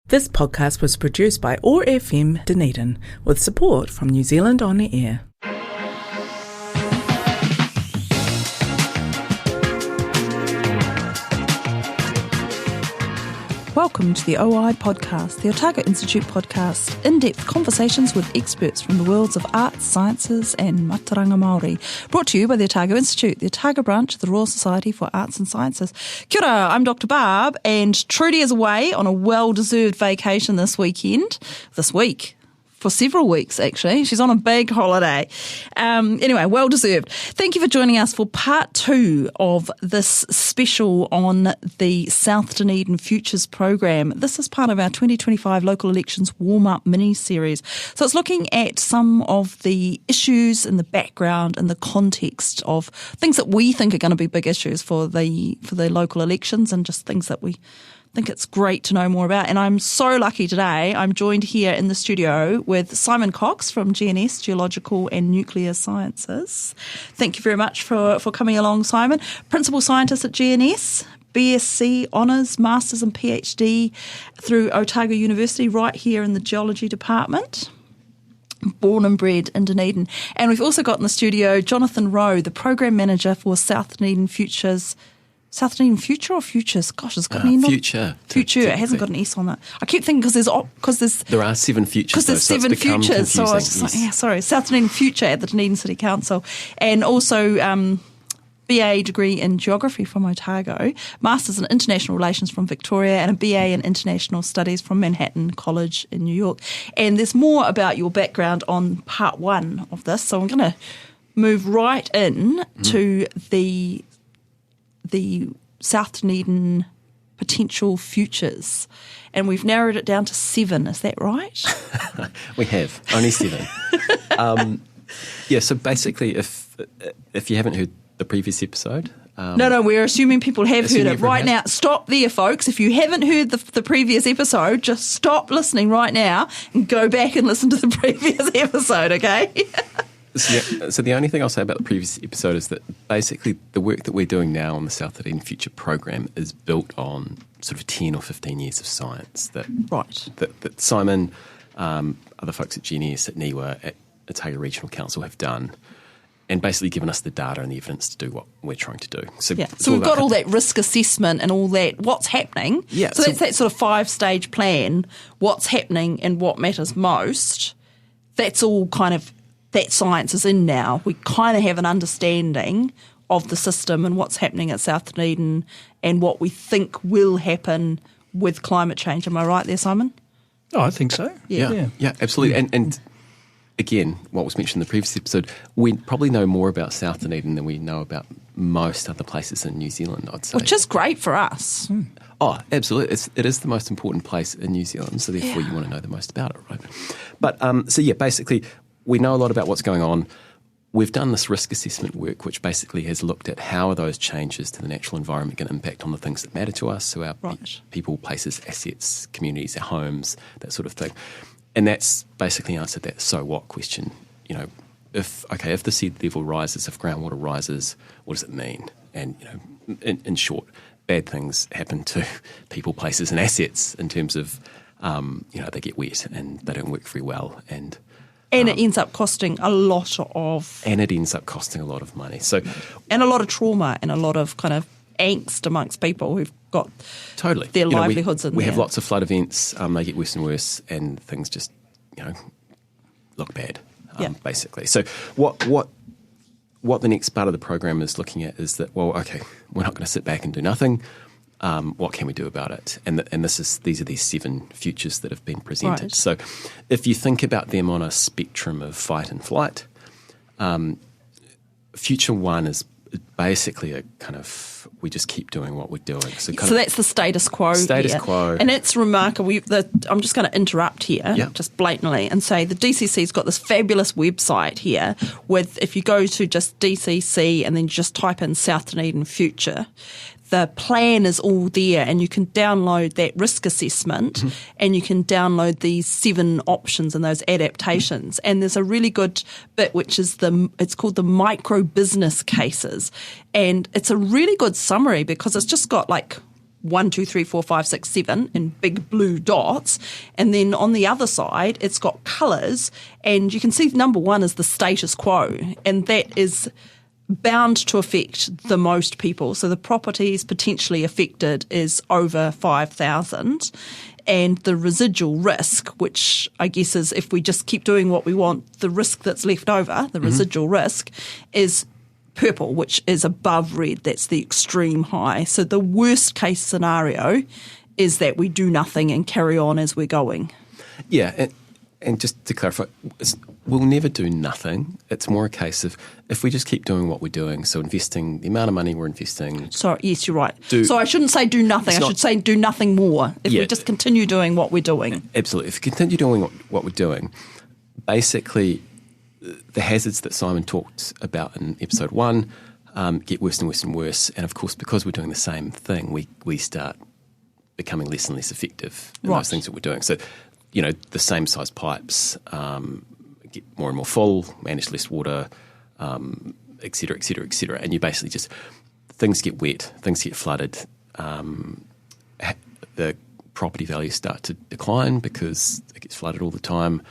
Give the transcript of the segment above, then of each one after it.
This podcast was produced by OAR FM Dunedin with support from New Zealand On Air. Welcome to the OI podcast, the Otago Institute podcast, in-depth conversations with experts from the worlds of arts, sciences and Mataranga Māori. Brought to you by the Otago Institute, the Otago branch of the Royal Society for Arts and Sciences. Kia ora, I'm Dr Barb, and Trudy is away on a well-deserved vacation this week. For several weeks, actually. She's on a big holiday. Anyway, well deserved. Thank you for joining us for part 2 of this special on the South Dunedin Futures program. This is part of our 2025 local elections warm-up mini-series. So it's looking at some of the issues in the background and the context of things that we think are going to be big issues for the local elections, and just things that we think it's great to know more about. And I'm so lucky today. I'm joined here in the studio with Simon Cox from GNS, Geological and Nuclear Sciences. Thank you very much for coming along, Simon. Principal Scientist at GNS, BSc Honours, Masters and PhD through Otago University right here in the Geology Department. Born and bred in Dunedin. And we've also got in the studio Jonathan Rowe, the Program Manager for South Dunedin Futures. South Dunedin Future or Futures? Gosh, it's got an Future. Future. It hasn't got an S on it. I keep thinking because there's there are 7 futures. Because there's 7 futures. So I was just like, sorry, South Dunedin Future at the Dunedin City Council, and also BA degree in Geography from Otago, Masters in International Relations from Victoria, and a BA in International Studies from Manhattan College in New York. And there's more about your background on part 1 of this. So I'm going to move right in to the South Dunedin potential futures, and we've narrowed it down to 7. Is that right? We have only 7. So basically, if you haven't heard the previous episode, no, we're assuming people have heard it right now. Stop there, folks. If you haven't heard the previous episode, just stop listening right now and go back and listen to the previous episode. Okay. So the only thing I'll say about the previous episode is that basically the work that we're doing now on the South Dunedin Future program is built on sort of 10 or 15 years of science that Simon, other folks at GNS, at NIWA, at Otago Regional Council have done, and basically given us the data and the evidence to do what we're trying to do. So we've got all that risk assessment and all that, what's happening. Yeah, so that's that sort of 5-stage plan, what's happening and what matters most. That's all kind of, that science is in now. We kind of have an understanding of the system and what's happening at South Dunedin and what we think will happen with climate change. Am I right there, Simon? Oh, I think so. Yeah, absolutely. And again, what was mentioned in the previous episode, we probably know more about South Dunedin than we know about most other places in New Zealand, I'd say. Which is great for us. Oh, absolutely. It is the most important place in New Zealand, so therefore you want to know the most about it, right? But, basically, we know a lot about what's going on. We've done this risk assessment work, which basically has looked at how are those changes to the natural environment going to impact on the things that matter to us, so our people, places, assets, communities, our homes, that sort of thing. And that's basically answered that so what question. You know, if the sea level rises, if groundwater rises, what does it mean? And, you know, in short, bad things happen to people, places and assets in terms of, they get wet and they don't work very well, and it ends up costing a lot of... And it ends up costing a lot of money. And a lot of trauma and a lot of kind of angst amongst people who've got their livelihoods in there. We have lots of flood events. They get worse and worse, and things just, look bad, basically. So what the next part of the program is looking at is that, we're not going to sit back and do nothing. What can we do about it? And these are these 7 futures that have been presented. Right. So if you think about them on a spectrum of fight and flight, future 1 is basically a kind of, we just keep doing what we're doing. So that's the status quo. Quo. And it's remarkable. I'm just going to interrupt here, just blatantly, and say the DCC's got this fabulous website here with, if you go to just DCC and then just type in South Dunedin Future, the plan is all there, and you can download that risk assessment and you can download these 7 options and those adaptations. And there's a really good bit, which is it's called the micro business cases. And it's a really good summary because it's just got like 1, 2, 3, 4, 5, 6, 7 in big blue dots. And then on the other side, it's got colours. And you can see number 1 is the status quo. And that is bound to affect the most people. So the properties potentially affected is over 5,000. And the residual risk, which I guess is if we just keep doing what we want, the risk that's left over, the residual risk, is purple, which is above red. That's the extreme high. So the worst case scenario is that we do nothing and carry on as we're going. Yeah, and just to clarify, we'll never do nothing. It's more a case of if we just keep doing what we're doing, so investing the amount of money we're investing. So yes, you're right. So I shouldn't say do nothing. I should say do nothing more. If we just continue doing what we're doing. Absolutely. If we continue doing what we're doing, basically the hazards that Simon talked about in episode 1 get worse and worse and worse. And of course, because we're doing the same thing, we start becoming less and less effective in those things that we're doing. So, the same size pipes get more and more full, manage less water, et cetera, et cetera, et cetera. And you basically just, things get wet, things get flooded, the property values start to decline because it gets flooded all the time.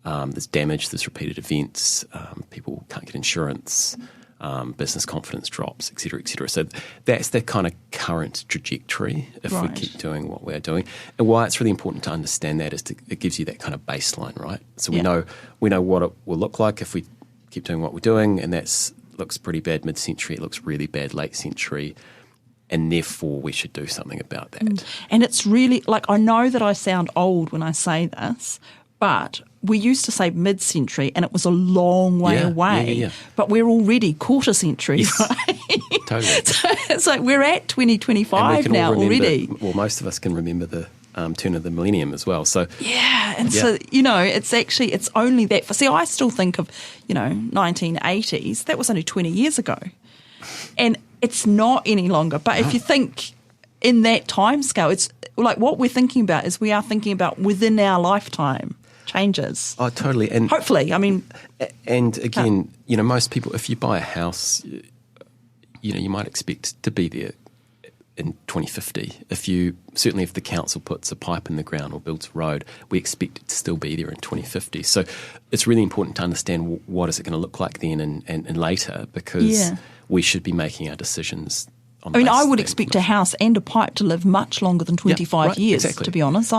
There's damage, there's repeated events, people can't get insurance, business confidence drops, et cetera, et cetera. So that's the kind of current trajectory if we keep doing what we're doing. And why it's really important to understand that is it gives you that kind of baseline, right? So we know what it will look like if we keep doing what we're doing, and that looks pretty bad mid-century, it looks really bad late century, and therefore we should do something about that. And it's really, I know that I sound old when I say this, but we used to say mid-century and it was a long way away. Yeah. But we're already quarter century, right? Totally. So it's like we're at 2025 now already. Well, most of us can remember the turn of the millennium as well. So so, it's only that. See, I still think of, 1980s. That was only 20 years ago. And it's not any longer. But if you think in that time scale, it's like what we're thinking about is we are thinking about within our lifetime changes. Oh, totally. And hopefully, and again, most people, if you buy a house, you might expect to be there in 2050. Certainly if the council puts a pipe in the ground or builds a road, we expect it to still be there in 2050. So it's really important to understand what is it going to look like then and later, because we should be making our decisions I would expect a house and a pipe to live much longer than 25 years, exactly. To be honest.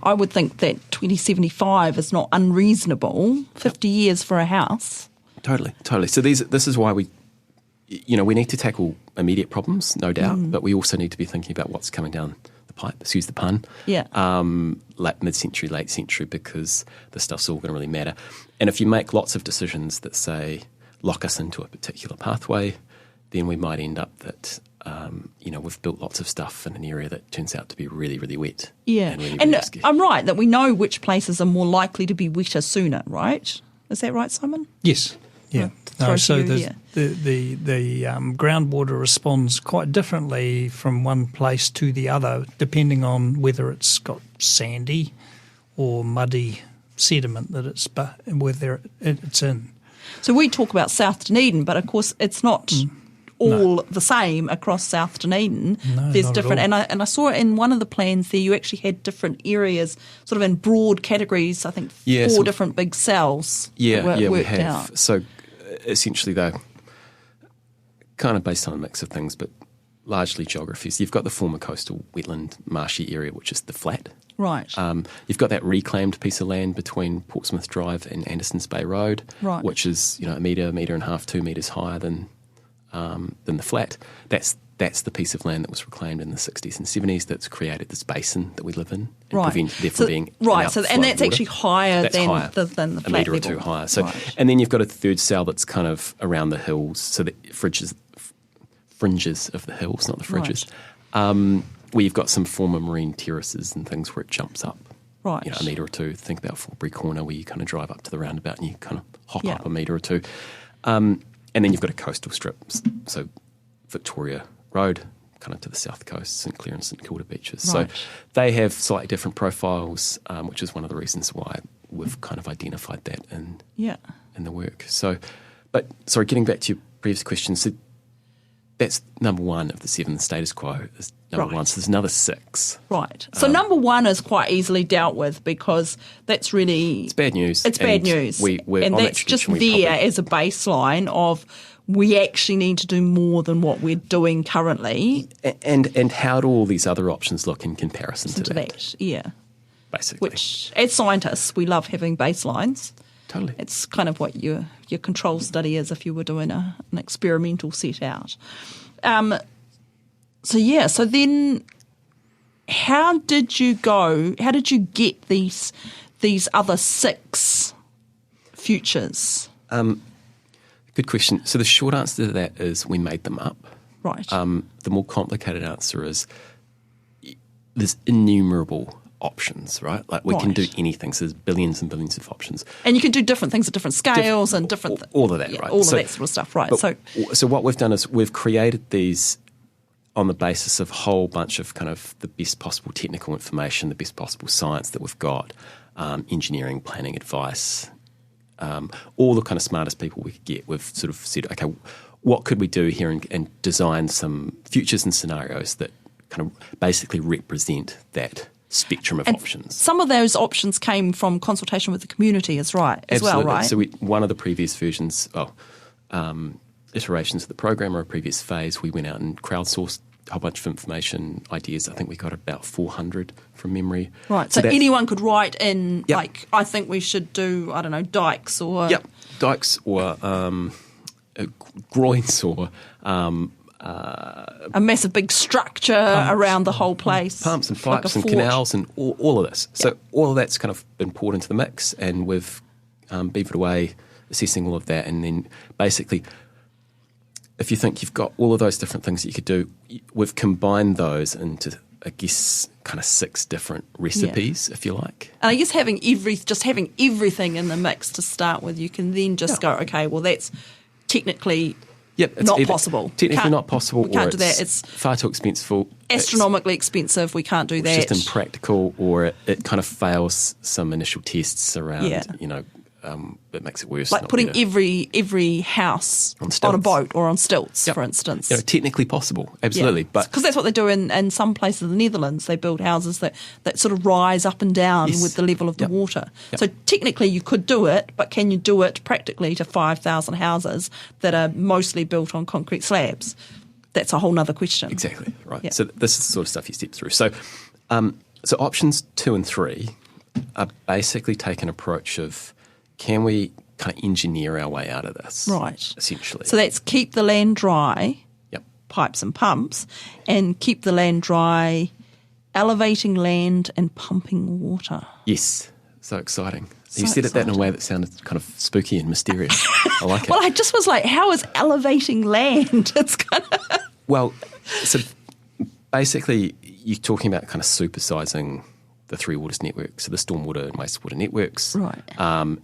I would think that 2075 is not unreasonable, 50 years for a house. Totally. So this is why we need to tackle immediate problems, no doubt, but we also need to be thinking about what's coming down the pipe, excuse the pun, mid-century, late century, because the stuff's all going to really matter. And if you make lots of decisions that say lock us into a particular pathway, then we might end up that we've built lots of stuff in an area that turns out to be really, really wet. Yeah, and, really, really risky. I'm right that we know which places are more likely to be wetter sooner, right? Is that right, Simon? Yes. Yeah. So the groundwater responds quite differently from one place to the other, depending on whether it's got sandy or muddy sediment that whether it's in. So we talk about South Dunedin, but of course it's not all the same across South Dunedin. No, there's different, and I saw in one of the plans there you actually had different areas, sort of in broad categories. I think four different big cells. We worked have. Out. So essentially, they're kind of based on a mix of things, but largely geographies. You've got the former coastal wetland marshy area, which is the flat. Right. You've got that reclaimed piece of land between Portsmouth Drive and Andersons Bay Road, which is a metre and a half, 2 metres higher than the flat. That's the piece of land that was reclaimed in the 60s and 70s that's created this basin that we live in and prevented there from being and that's actually higher than the flat a metre or two higher. So, and then you've got a third cell that's kind of around the hills, so the fringes of the hills, not the fridges, where you've got some former marine terraces and things where it jumps up. Right. A metre or two. Think about Forbury Corner where you kind of drive up to the roundabout and you kind of hop up a metre or two. And then you've got a coastal strip, so Victoria Road, kind of to the south coast, St Clair and St Kilda beaches. Right. So they have slightly different profiles, which is one of the reasons why we've kind of identified that in the work. So, but sorry, getting back to your previous question, so that's number one of the 7. The status quo is number Right. one. So there's another 6. Right. So number 1 is quite easily dealt with because that's really... It's bad news. It's bad news. We're and on that's that just trajectory. there as a baseline of we actually need to do more than what we're doing currently. And how do all these other options look in comparison to that? Yeah. Basically. Which, as scientists, we love having baselines. Totally. It's kind of what your control study is if you were doing an experimental set out. So then how did you get these other 6 futures? Good question. So the short answer to that is we made them up. Right. The more complicated answer is there's innumerable options, right? Like we can do Right. anything. So there's billions and billions of options. And you can do different things at different scales and different... All of that, right? All of that sort of stuff, right. But, so what we've done is we've created these on the basis of a whole bunch of kind of the best possible technical information, the best possible science that we've got, engineering, planning advice, all the kind of smartest people we could get. We've sort of said, okay, what could we do here and design some futures and scenarios that kind of basically represent that spectrum of options. Some of those options came from consultation with the community as well, right? So one of the previous versions, iterations of the program or a previous phase, we went out and crowdsourced a whole bunch of information, ideas. I think we got about 400 from memory. Right, so anyone could write in, Yep. like, I think we should do, I don't know, dikes or... Yep, dikes or groins or... a massive big structure around the whole place. Pumps and like pipes a and fort. canals and all of this. So all of that's kind of been poured into the mix, and we've beavered away assessing all of that. And then basically, if you think you've got all of those different things that you could do, we've combined those into, I guess, kind of 6 different recipes, if you like. And I guess having everything in the mix to start with, you can then just go, okay, well, that's technically... Yep, it's not either possible. Technically not possible, we can't or do that. It's It's far too expensive. astronomically expensive. We can't do that. It's just impractical, or it kind of fails some initial tests around, it makes it worse. Like not putting better. every house On on a stilts. boat or on stilts, Yep. for instance. Technically possible, absolutely. But Because that's what they do in some places in the Netherlands. They build houses that sort of rise up and down Yes. with the level of the Yep. water. Yep. So technically you could do it, but can you do it practically to 5,000 houses that are mostly built on concrete slabs? That's a whole nother question. exactly, right. Yeah. So this is the sort of stuff you step through. So, so options 2 and 3 are basically take an approach of, can we kind of engineer our way out of this? Right. Essentially. So that's keep the land dry, Yep. pipes and pumps, and keep the land dry, elevating land and pumping water. Yes. So exciting. So You said it that in a exciting. way that sounded kind of spooky and mysterious. I like it. Well, I just was like, how is elevating land? It's kind of... Well, so basically you're talking about kind of supersizing the 3 waters network, so the stormwater and wastewater networks, Right.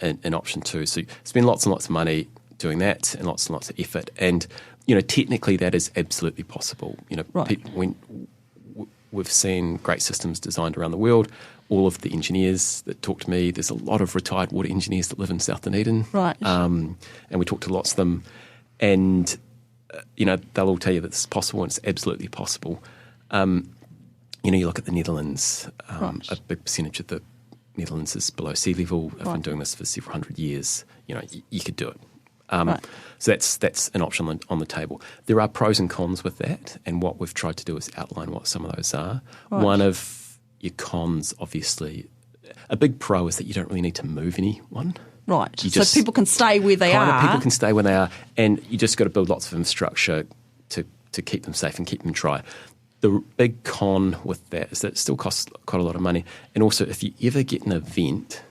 in option 2. So you spend lots and lots of money doing that and lots of effort. And, technically that is absolutely possible. Right. We've seen great systems designed around the world. All of the engineers that talk to me, there's a lot of retired water engineers that live in South Dunedin. Right. And we talk to lots of them. And, they'll all tell you that it's possible, and it's absolutely possible. You look at the Netherlands, Right. a big percentage of the Netherlands is below sea level. I've Right. been doing this for several hundred years. You could do it. Right. So that's an option on the table. There are pros and cons with that, and what we've tried to do is outline what some of those are. Right. One of your cons, obviously, a big pro is that you don't really need to move anyone. Right. You So just people can stay where they are. People can stay where they are, and you just got to build lots of infrastructure to keep them safe and keep them dry. The big con with that is that it still costs quite a lot of money. And also, if you ever get an event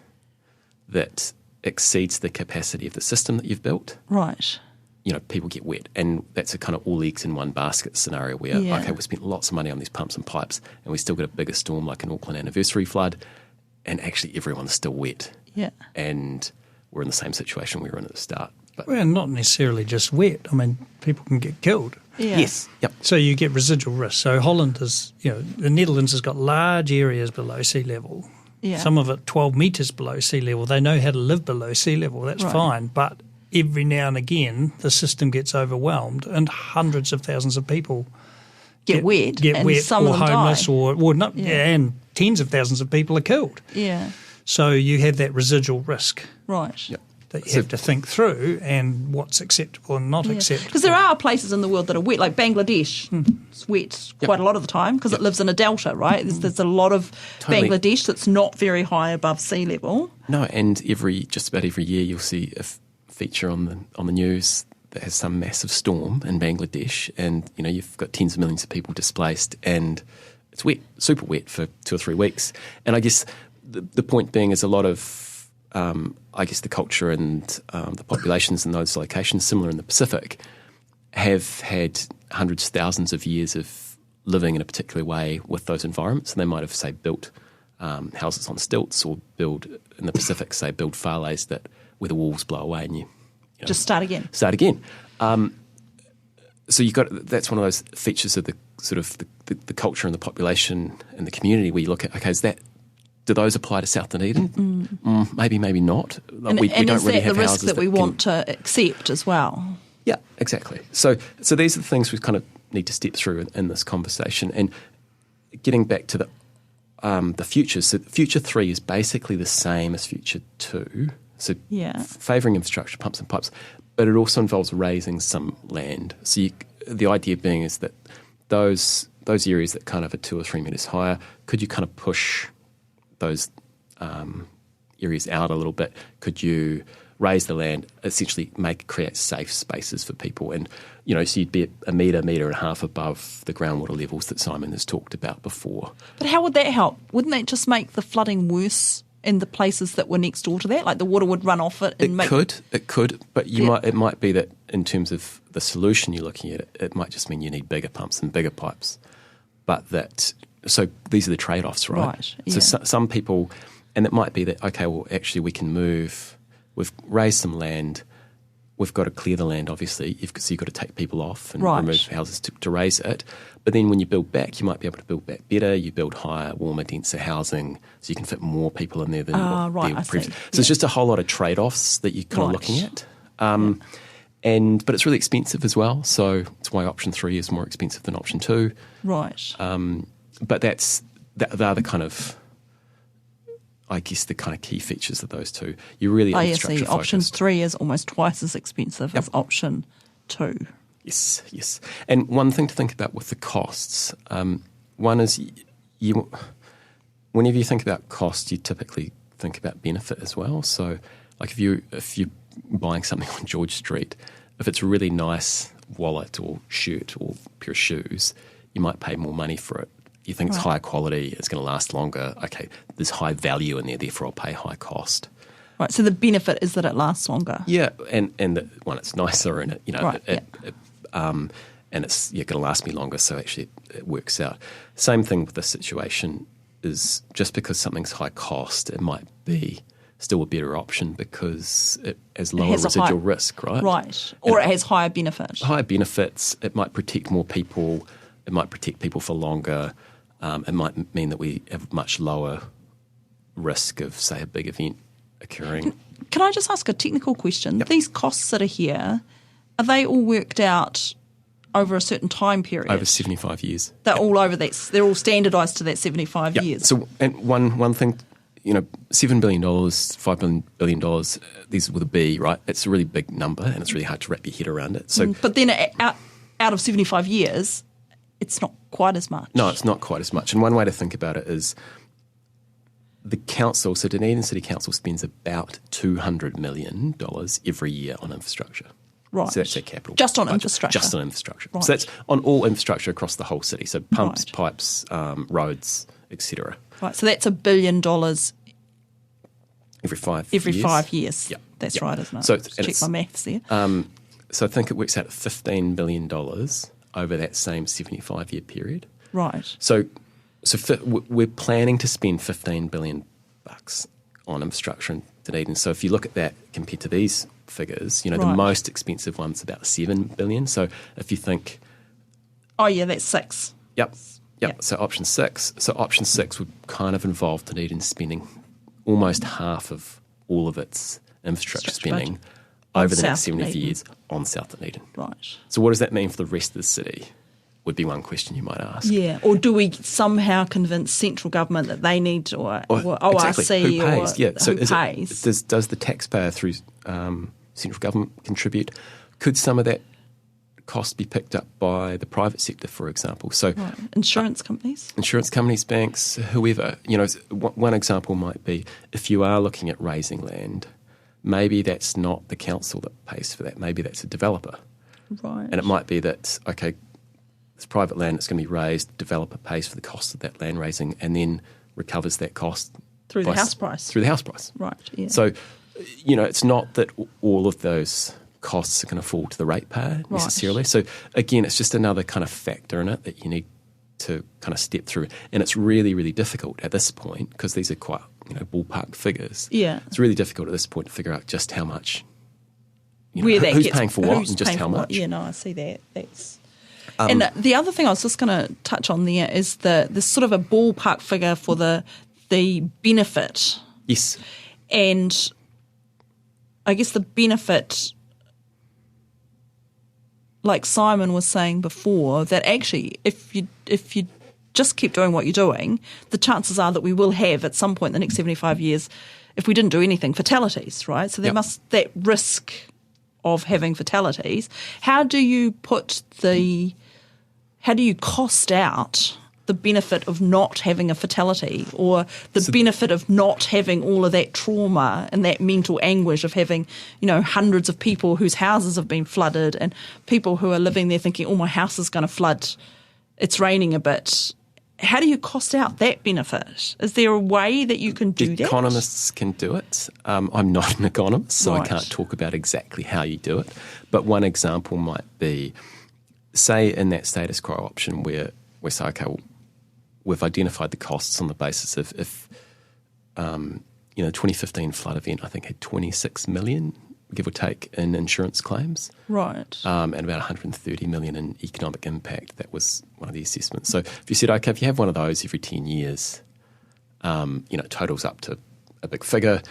that exceeds the capacity of the system that you've built, Right. People get wet. And that's a kind of all eggs in one basket scenario where, Yeah. okay, we spent lots of money on these pumps and pipes, and we still got a bigger storm like an Auckland anniversary flood, and actually everyone's still wet. Yeah. And we're in the same situation we were in at the start. But Well, not necessarily just wet. I mean, people can get killed. Yeah. yes, yep. So you get residual risk. So Holland is, the Netherlands has got large areas below sea level. Yeah. Some of it 12 metres below sea level. They know how to live below sea level. That's Right. fine. But every now and again the system gets overwhelmed and hundreds of thousands of people get wet, and wet some or of them homeless, die. or not, and tens of thousands of people are killed. Yeah, So you have that residual risk right. Yep. that you have to think through, and what's acceptable and not acceptable. Because there are places in the world that are wet, like Bangladesh. It's wet quite a lot of the time because it lives in a delta, right? There's a lot of Totally. Bangladesh that's not very high above sea level. No, and just about every year you'll see a feature on the news that has some massive storm in Bangladesh, and you've got tens of millions of people displaced, and it's wet, super wet for 2 or 3 weeks. And I guess the point being is a lot of the culture and the populations in those locations, similar in the Pacific, have had hundreds, thousands of years of living in a particular way with those environments. And they might have, say, built houses on stilts, or build farleys where the walls blow away and you Just start again. Start again. So that's one of those features of the sort of the culture and the population and the community where you look at, okay, do those apply to South Dunedin? Maybe not. And we is don't really that have the risk houses that we want to accept as well? Yeah, exactly. So these are the things we kind of need to step through in this conversation. And getting back to the future, so Future 3 is basically the same as Future 2. So favouring infrastructure, pumps and pipes, but it also involves raising some land. So the idea being is that those areas that kind of are 2 or 3 metres higher, could you kind of push those areas out a little bit? Could you raise the land, essentially create safe spaces for people? And, so you'd be a metre and a half above the groundwater levels that Simon has talked about before. But how would that help? Wouldn't that just make the flooding worse in the places that were next door to that? Like the water would run off it and It could, but it might be that in terms of the solution you're looking at, it might just mean you need bigger pumps and bigger pipes. So these are the trade-offs, right? Right, yeah. So some people, and it might be that, okay, well, actually we can we've raised some land, we've got to clear the land, obviously, so you've got to take people off and remove houses to raise it. But then when you build back, you might be able to build back better, you build higher, warmer, denser housing, so you can fit more people in there than previously. So it's just a whole lot of trade-offs that you're kind of looking at. But it's really expensive as well, so it's why option 3 is more expensive than option 2. Right. But they're the kind of, I guess, the kind of key features of those two. You're really infrastructure focused. Option 3 is almost twice as expensive as option 2. Yes. And one thing to think about with the costs, one is whenever you think about cost, you typically think about benefit as well. So, like if you're buying something on George Street, if it's a really nice wallet or shirt or pair of shoes, you might pay more money for it. You think it's higher quality, it's going to last longer. Okay, there's high value in there, therefore I'll pay high cost. Right, so the benefit is that it lasts longer. Yeah, and that one, it's nicer, and and it's going to last me longer, so actually it works out. Same thing with this situation is just because something's high cost, it might be still a better option because it has lower residual risk, right? Right, or it has higher benefit. Higher benefits, it might protect more people, it might protect people for longer, it might mean that we have much lower risk of, say, a big event occurring. Can I just ask a technical question? Yep. These costs that are here, are they all worked out over a certain time period? Over 75 years. They're all over that. They're all standardised to that 75 years. So, and one thing, $7 billion, $5 billion, these with a B, right? It's a really big number, and it's really hard to wrap your head around it. So, but then out of 75 years, it's not quite as much. No, it's not quite as much. And one way to think about it is the council, so Dunedin City Council spends about $200 million every year on infrastructure. Right. So that's their capital. Just on budget. infrastructure? Just on infrastructure. Right. So that's on all infrastructure across the whole city. So pumps, pipes, roads, etc. Right, so that's $1 billion every 5 years. every 5 years. Yeah. That's right, isn't it? So Let's check my maths there. So I think it works out at $15 billion over that same 75-year period. Right. So we're planning to spend $15 billion on infrastructure in Dunedin. So if you look at that compared to these figures, the most expensive one's about $7 billion. So if you think... Oh, yeah, that's 6. Yep. So option 6. So option 6 would kind of involve Dunedin spending almost half of all of its infrastructure spending over the next South 70 Dunedin. years on South Dunedin. Right. So what does that mean for the rest of the city? Would be one question you might ask. Yeah, or do we somehow convince central government that they need, or ORC, exactly. Who pays? or Yeah. So who pays? Does the taxpayer through central government contribute? Could some of that cost be picked up by the private sector, for example? So Right. Insurance companies? insurance companies, banks, whoever. One example might be if you are looking at raising land, maybe that's not the council that pays for that. Maybe that's a developer. Right. And it might be that, okay, it's private land that's going to be raised, the developer pays for the cost of that land raising and then recovers that cost Through the house price. Through the house price. Right, yeah. So, it's not that all of those costs are going to fall to the ratepayer necessarily. Right. So, again, it's just another kind of factor in it that you need to kind of step through. And it's really, really difficult at this point because these are quite, ballpark figures. Yeah. It's really difficult at this point to figure out just how much, Where that who's gets, paying for what who's and just paying how for what. much. Yeah, no, I see that. That's... and the other thing I was just going to touch on there is there's sort of a ballpark figure for the benefit. Yes. And I guess the benefit, like Simon was saying before, that actually if you just keep doing what you're doing, the chances are that we will have at some point in the next 75 years, if we didn't do anything, fatalities, right? So there must that risk of having fatalities. How do you cost out the benefit of not having a fatality, or the benefit of not having all of that trauma and that mental anguish of having, hundreds of people whose houses have been flooded and people who are living there thinking, oh, my house is going to flood, it's raining a bit. How do you cost out that benefit? Is there a way that you can do that? Economists can do it. I'm not an economist, so Right. I can't talk about exactly how you do it. But one example might be, say in that status quo option where we say, okay, well, we've identified the costs on the basis of if, the 2015 flood event, I think, had 26 million, give or take, in insurance claims. Right. And about 130 million in economic impact. That was one of the assessments. So if you said, okay, if you have one of those every 10 years, it totals up to a big figure.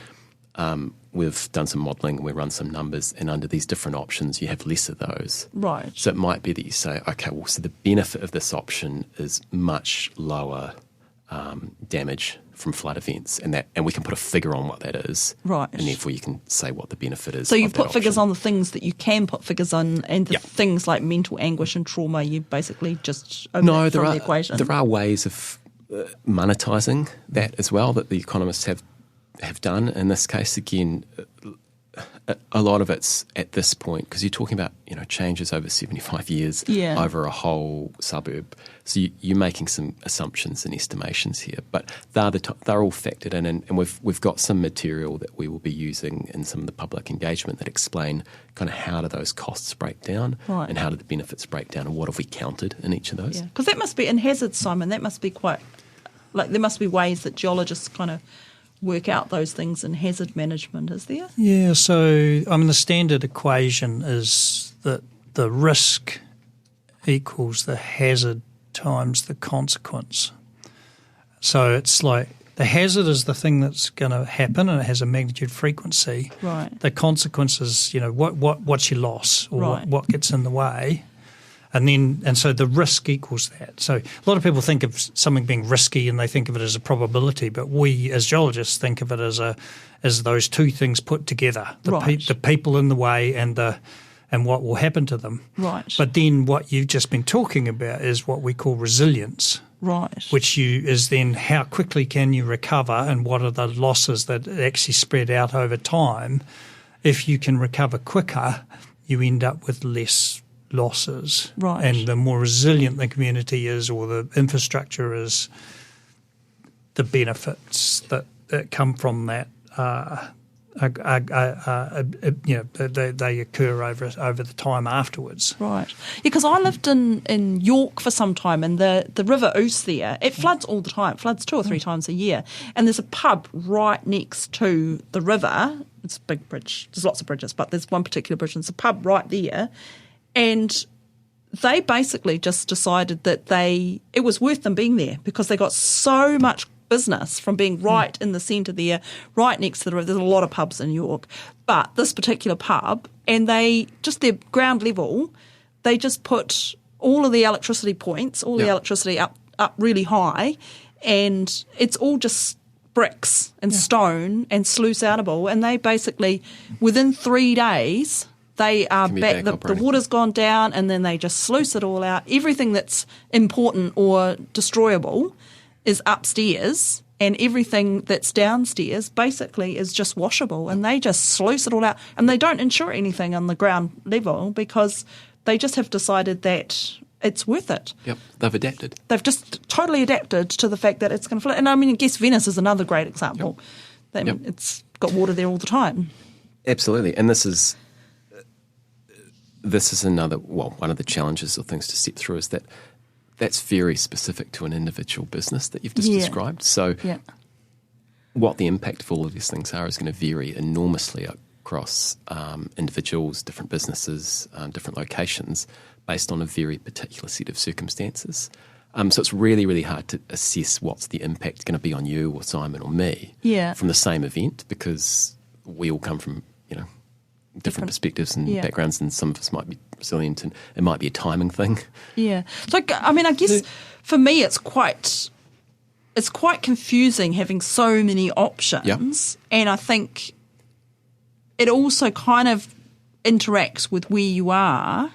We've done some modelling and we run some numbers, and under these different options, you have less of those. Right. So it might be that you say, okay, well, so the benefit of this option is much lower damage from flood events, and we can put a figure on what that is. Right. And therefore you can say what the benefit is. So you of that put figures option. on the things that you can put figures on, and the things like mental anguish and trauma, you basically just omit from the equation. There are ways of monetising that as well that the economists have done. In this case, again, a lot of it's at this point, because you're talking about changes over 75 years over a whole suburb. So you're making some assumptions and estimations here, but they're all factored in, and we've got some material that we will be using in some of the public engagement that explain kind of how do those costs break down, Right. and how do the benefits break down, and what have we counted in each of those. Because that must be, in hazards, Simon, that must be quite, there must be ways that geologists kind of work out those things in hazard management, is there? Yeah, so the standard equation is that the risk equals the hazard times the consequence. So it's like the hazard is the thing that's going to happen, and it has a magnitude frequency. Right. The consequence is, what's your loss, or Right. what gets in the way. And so the risk equals that. So a lot of people think of something being risky and they think of it as a probability, but we as geologists think of it as those two things put together: Right. the people in the way and what will happen to them. Right. But then what you've just been talking about is what we call resilience, Right. which is then how quickly can you recover, and what are the losses that actually spread out over time. If you can recover quicker, you end up with less losses. Right. And the more resilient the community is, or the infrastructure is, the benefits that come from that they occur over the time afterwards. Right. Yeah, because I lived in York for some time, and the River Ouse there, it floods all the time. It floods 2 or 3 times a year. And there's a pub right next to the river. It's a big bridge. There's lots of bridges, but there's one particular bridge, and there's a pub right there. And they basically just decided that it was worth them being there because they got so much business from being right in the centre there, right next to the river. There's a lot of pubs in York, but this particular pub, and their ground level, they just put all of the electricity points, the electricity up really high, and it's all just bricks and stone and sluice outable, and they basically, within 3 days, they are back. The water's gone down, and then they just sluice it all out. Everything that's important or destroyable is upstairs, and everything that's downstairs basically is just washable, and they just sluice it all out. And they don't insure anything on the ground level because they just have decided that it's worth it. Yep, they've adapted. They've just totally adapted to the fact that it's going to flood. And I mean, I guess Venice is another great example. Yep. It's got water there all the time. Absolutely, and this is another, one of the challenges or things to step through is that that's very specific to an individual business that you've just described. So what the impact of all of these things are is going to vary enormously across individuals, different businesses, different locations, based on a very particular set of circumstances. So it's really, really hard to assess what's the impact going to be on you or Simon or me from the same event, because we all come from, different perspectives and backgrounds, and some of us might be resilient, and it might be a timing thing. Yeah. So, I mean, I guess for me it's quite confusing having so many options, and I think it also kind of interacts with where you are.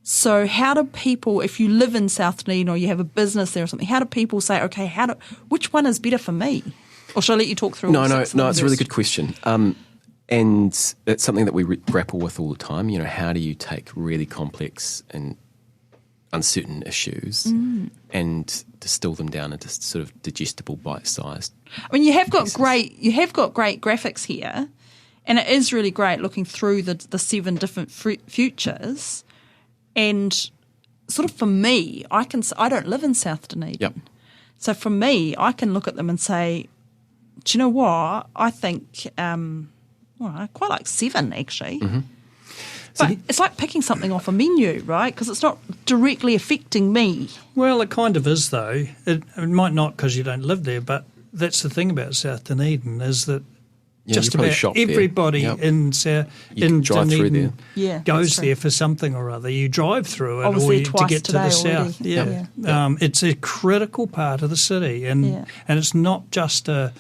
So how do people, if you live in South Dunedin or you have a business there or something, how do people say, okay, which one is better for me? Or shall I let you talk through all six? No, it's a really good question. And it's something that we grapple with all the time. How do you take really complex and uncertain issues and distill them down into sort of digestible, bite-sized? I mean, you have got great graphics here, and it is really great looking through the 7 different futures. And sort of for me, I don't live in South Dunedin. Yep. So for me, I can look at them and say, do you know what? I think I quite like 7 actually. Mm-hmm. But it's like picking something off a menu, right? Because it's not directly affecting me. Well, it kind of is, though. It might not because you don't live there, but that's the thing about South Dunedin is that just about everybody in Dunedin goes there for something or other. You drive through it to get to the south. It's a critical part of the city, and it's not just a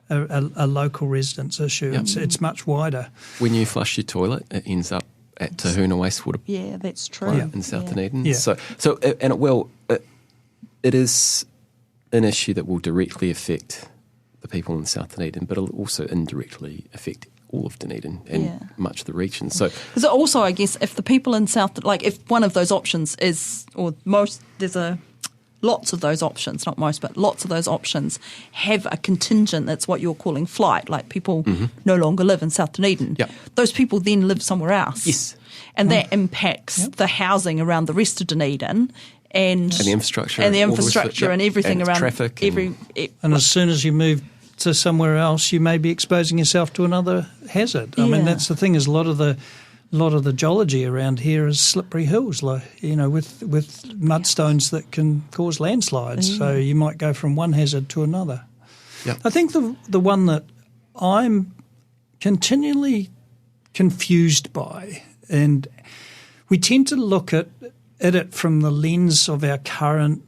local residence issue. It's much wider. When you flush your toilet, it ends up at Te Huna Wastewater. Yeah, that's true. In South Dunedin. Yeah. So it is an issue that will directly affect the people in South Dunedin, but it'll also indirectly affect all of Dunedin and much of the region. So, because also, I guess, if the people in South, like if one of those options is, or most, lots of those options, not most, but lots of those options have a contingent that's what you're calling flight, like people no longer live in South Dunedin. Yep. Those people then live somewhere else. Yes. And that impacts the housing around the rest of Dunedin. And the infrastructure. And the infrastructure and everything and around traffic. And as soon as you move to somewhere else, you may be exposing yourself to another hazard. I mean, that's the thing, is a lot of the geology around here is slippery hills, with mudstones that can cause landslides. So you might go from one hazard to another. Yep. I think the one that I'm continually confused by, and we tend to look at it from the lens of our current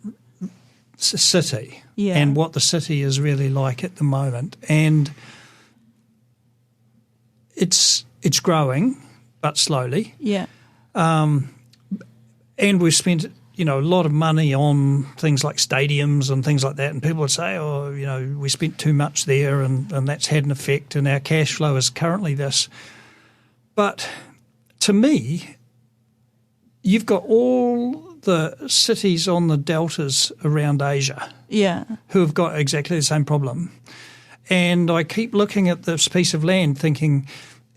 city and what the city is really like at the moment, and it's growing, but slowly. Yeah. And we've spent, a lot of money on things like stadiums and things like that, and people would say, we spent too much there and that's had an effect, and our cash flow is currently this. But to me, you've got all the cities on the deltas around Asia who have got exactly the same problem. And I keep looking at this piece of land thinking,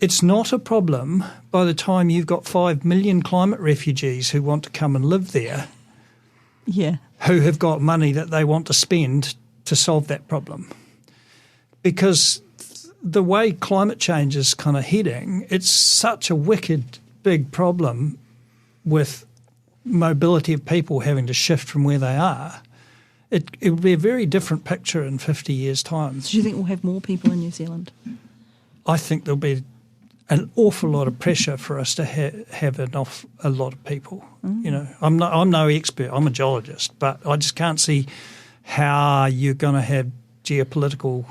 it's not a problem by the time you've got 5 million climate refugees who want to come and live there, who have got money that they want to spend to solve that problem. Because the way climate change is kind of heading, it's such a wicked big problem with mobility of people having to shift from where they are. it would be a very different picture in 50 years' time. So do you think we'll have more people in New Zealand? I think there'll be an awful lot of pressure for us to have a lot of people. You know, I'm no expert. I'm a geologist, but I just can't see how you're going to have geopolitical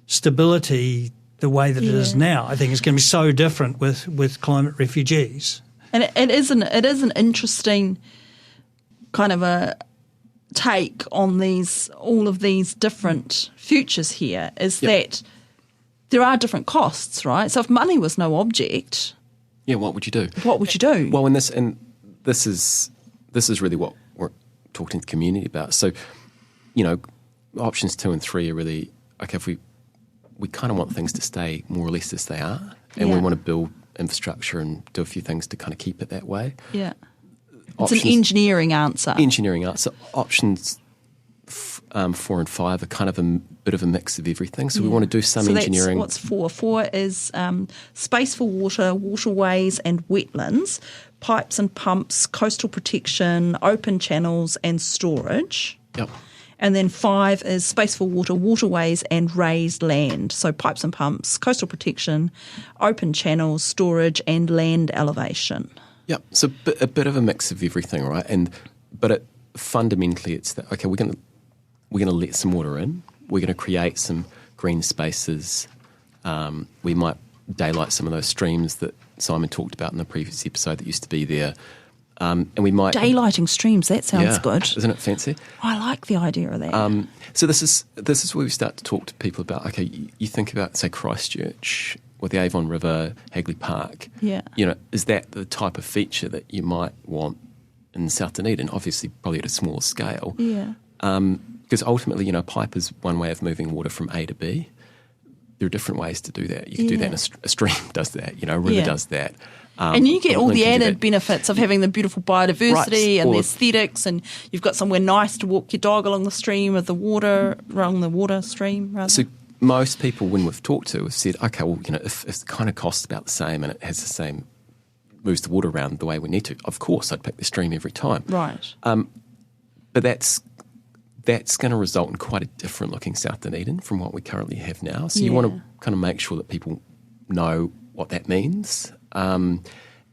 stability the way that it is now. I think it's going to be so different with climate refugees. And it is an interesting kind of a take on all of these different futures here, is that there are different costs, right? So if money was no object, what would you do? What would you do? Well, this is really what we're talking to the community about. So, you know, options 2 and 3 are really okay. If we kind of want things to stay more or less as they are, and we want to build infrastructure and do a few things to kind of keep it that way. Yeah, it's an engineering answer. Options 4 and 5 are kind of a bit of a mix of everything. So we want to do some engineering. What's 4? 4 is space for water, waterways and wetlands, pipes and pumps, coastal protection, open channels and storage. Yep. And then 5 is space for water, waterways and raised land. So pipes and pumps, coastal protection, open channels, storage and land elevation. Yep. So a bit of a mix of everything, right? But fundamentally it's that, okay, we're going to let some water in. We're going to create some green spaces. We might daylight some of those streams that Simon talked about in the previous episode that used to be there. And we might... Daylighting streams, that sounds good. Isn't it fancy? I like the idea of that. So this is where we start to talk to people about, okay, you think about, say, Christchurch or the Avon River, Hagley Park. Yeah. You know, is that the type of feature that you might want in South Dunedin? Obviously, probably at a smaller scale. Yeah. Because ultimately, you know, pipe is one way of moving water from A to B. There are different ways to do that. You can do that in a stream does that, you know, a river does that. And you get all the added benefits of having the beautiful biodiversity and the aesthetics, and you've got somewhere nice to walk your dog along the stream of the water, along the water stream, rather. So most people, when we've talked to, have said, okay, well, you know, if the kind of costs about the same and it has the same, moves the water around the way we need to, of course I'd pick the stream every time. Right. But that's going to result in quite a different looking South Dunedin from what we currently have now. So you want to kind of make sure that people know what that means. And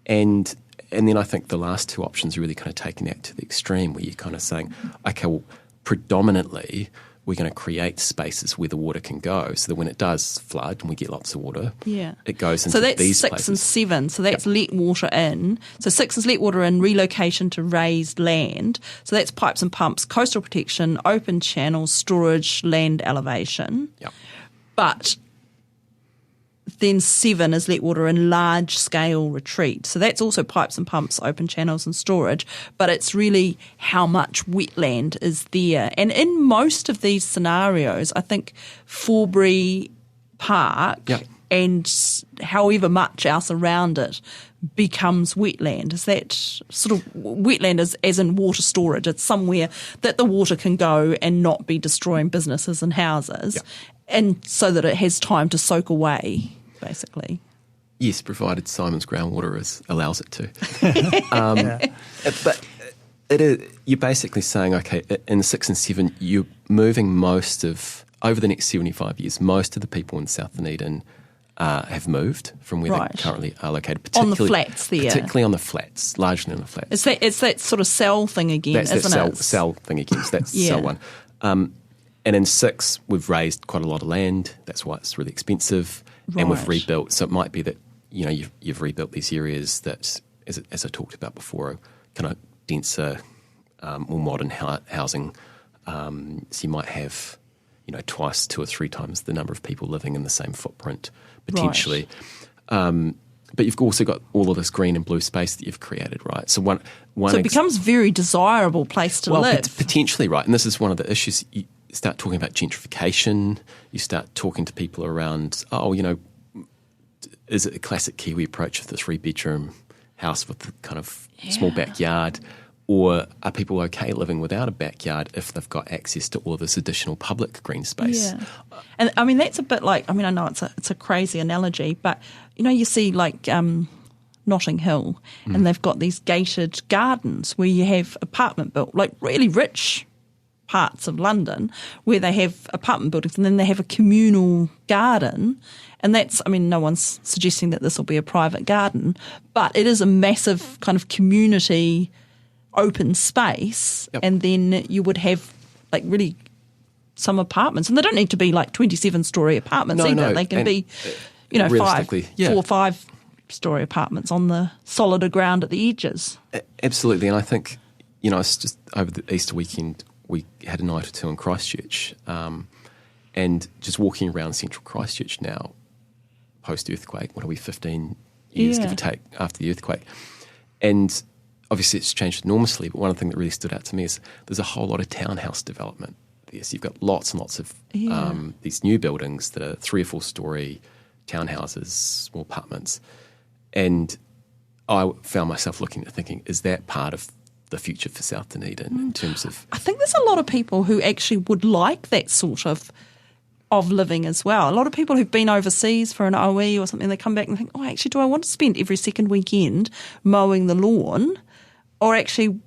then I think the last 2 options are really kind of taking that to the extreme, where you're kind of saying, okay, well, predominantly we're going to create spaces where the water can go, so that when it does flood and we get lots of water, it goes into these places. So that's 6 and 7. So that's let water in. So 6 is let water in, relocation to raised land. So that's pipes and pumps, coastal protection, open channels, storage, land elevation. Yep. But then 7 is let water in large-scale retreat. So that's also pipes and pumps, open channels and storage, but it's really how much wetland is there. And in most of these scenarios, I think Forbury Park and however much else around it becomes wetland. Is that sort of wetland as in water storage? It's somewhere that the water can go and not be destroying businesses and houses, and so that it has time to soak away, basically. Yes, provided Simon's groundwater allows it to. But you're basically saying, okay, in 6 and 7, you're moving over the next 75 years, most of the people in South Dunedin have moved from where they currently are located. On the flats there. Particularly on the flats, largely on the flats. It's that sort of cell thing again, isn't it? That's that cell thing again. So that's cell 1. And in 6, we've raised quite a lot of land. That's why it's really expensive. And we've rebuilt. So it might be that, you know, you've rebuilt these areas that, as I talked about before, are kind of denser, more modern housing. So you might have, you know, 2 or 3 times the number of people living in the same footprint, potentially. But you've also got all of this green and blue space that you've created, right? So so it becomes a very desirable place to live. Potentially, right. And this is one of the issues. You start talking about gentrification. You start talking to people around, you know, is it a classic Kiwi approach of the 3-bedroom house with the kind of small backyard? Or are people okay living without a backyard if they've got access to all of this additional public green space? Yeah. And I mean, that's a bit like, I mean, I know it's a crazy analogy, but, you know, you see like Notting Hill and they've got these gated gardens where you have apartment built, like really rich parts of London where they have apartment buildings and then they have a communal garden. And that's, I mean, no one's suggesting that this will be a private garden, but it is a massive kind of community open space. Yep. And then you would have like really some apartments. And they don't need to be like 27-storey apartments either. No. They can be, 4 or 5 story apartments on the solider ground at the edges. Absolutely. And I think, it's just over the Easter weekend, we had a night or two in Christchurch, and just walking around central Christchurch now, post-earthquake, 15 years, give or take, after the earthquake. And obviously it's changed enormously, but one thing that really stood out to me is there's a whole lot of townhouse development there. So you've got lots and lots of these new buildings that are 3 or 4 story townhouses, small apartments. And I found myself looking at thinking, is that part of the future for South Dunedin in terms of... I think there's a lot of people who actually would like that sort of living as well. A lot of people who've been overseas for an OE or something, they come back and think, actually, do I want to spend every second weekend mowing the lawn? Or actually,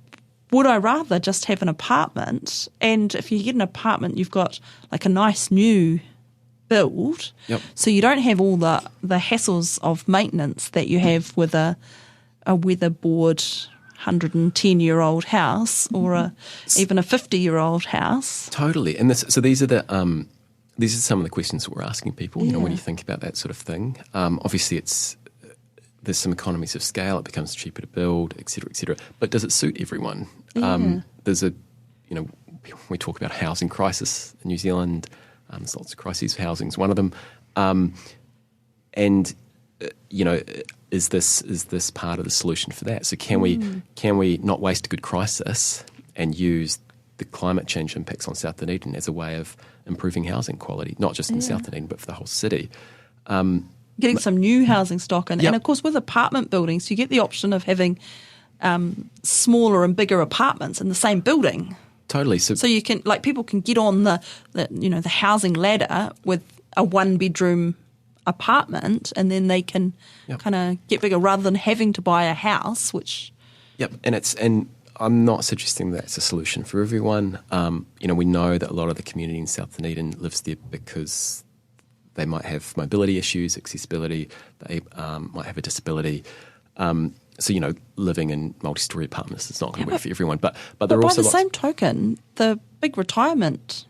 would I rather just have an apartment? And if you get an apartment, you've got like a nice new build. Yep. So you don't have all the hassles of maintenance that you have with a weatherboard 110-year-old house or even a 50-year-old house. Totally. And these are some of the questions that we're asking people, when you think about that sort of thing. Obviously, there's some economies of scale. It becomes cheaper to build, et cetera, et cetera. But does it suit everyone? There's we talk about housing crisis in New Zealand. There's lots of crises. Housing's one of them. Is this part of the solution for that? So can we not waste a good crisis and use the climate change impacts on South Dunedin as a way of improving housing quality, not just in South Dunedin, but for the whole city? Getting some new housing stock in. Yep. And of course, with apartment buildings, you get the option of having smaller and bigger apartments in the same building. Totally. So you can, people can get on the housing ladder with a 1-bedroom apartment, and then they can kind of get bigger rather than having to buy a house, which... Yep, and I'm not suggesting that's a solution for everyone. We know that a lot of the community in South Dunedin lives there because they might have mobility issues, accessibility, they might have a disability. So, living in multi-storey apartments is not going to work for everyone. But there are also by the same token, the big retirement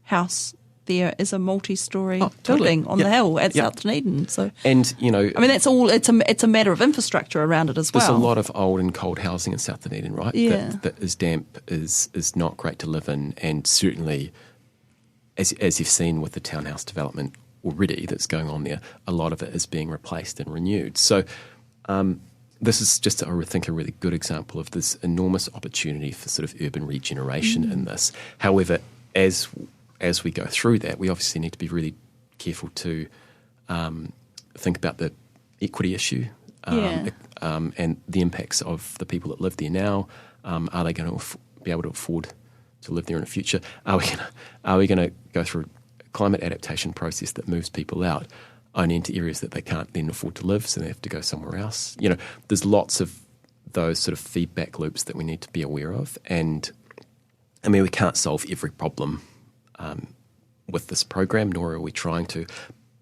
house there is a multi-storey building on the hill at South Dunedin. So, and that's all. It's a matter of infrastructure around it as well. There's a lot of old and cold housing in South Dunedin, right? Yeah. That is damp, is not great to live in, and certainly, as you've seen with the townhouse development already that's going on there, a lot of it is being replaced and renewed. So. This is just, I think, a really good example of this enormous opportunity for sort of urban regeneration in this. However, as we go through that, we obviously need to be really careful to think about the equity issue and the impacts of the people that live there now. Are they going to be able to afford to live there in the future? Are we going to go through a climate adaptation process that moves people out only into areas that they can't then afford to live, so they have to go somewhere else? There's lots of those sort of feedback loops that we need to be aware of. And, we can't solve every problem with this program, nor are we trying to,